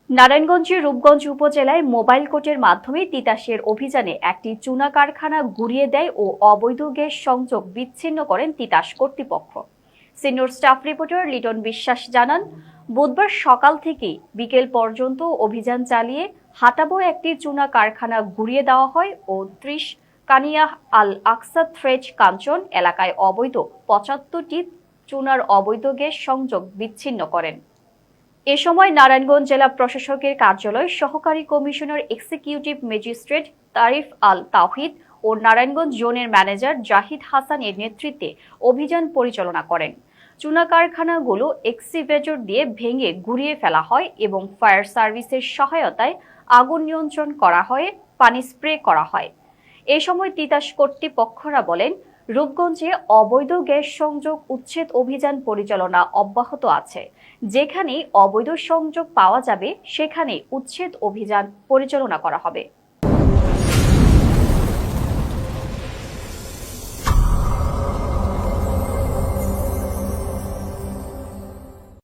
নারায়ণগঞ্জের রূপগঞ্জ উপজেলায় মোবাইল কোর্টের মাধ্যমে তিতাসের অভিযানে একটি চুনা কারখানা গুঁড়িয়ে দেয় ও অবৈধ গ্যাস সংযোগ বিচ্ছিন্ন করেন তিতাস কর্তৃপক্ষ। সিনিয়র স্টাফ রিপোর্টার লিটন বিশ্বাস জানান, বুধবার সকাল থেকে বিকেল পর্যন্ত অভিযান চালিয়ে হাটাবো একটি চুনা কারখানা গুঁড়িয়ে দেওয়া হয় ও ৩০ কানিয়াহ আল আকসা থ্রেজ কাঞ্চন এলাকায় অবৈধ ৭৫টি চুনার অবৈধ গ্যাস সংযোগ বিচ্ছিন্ন করেন। এ সময় নারায়ণগঞ্জ জেলা প্রশাসকের কার্যালয় সহকারী কমিশনার এক্সিকিউটিভ ম্যাজিস্ট্রেট তারিফ আল তাওহিদ ও নারায়ণগঞ্জ জোনের ম্যানেজার জাহিদ হাসান এর নেতৃত্বে অভিযান পরিচালনা করেন। চুনা কারখানাগুলো এক্সিভেটর দিয়ে ভেঙে গুঁড়িয়ে ফেলা হয় এবং ফায়ার সার্ভিসের সহায়তায় আগুন নিয়ন্ত্রণ করা হয়, পানি স্প্রে করা হয়। এ সময় তিতাস কর্তৃপক্ষরা বলেন, রূপগঞ্জে অবৈধ গ্যাস সংযোগ উচ্ছেদ অভিযান পরিচালনা অব্যাহত আছে। যেখানে অবৈধ সংযোগ পাওয়া যাবে সেখানে উচ্ছেদ অভিযান পরিচালনা করা হবে।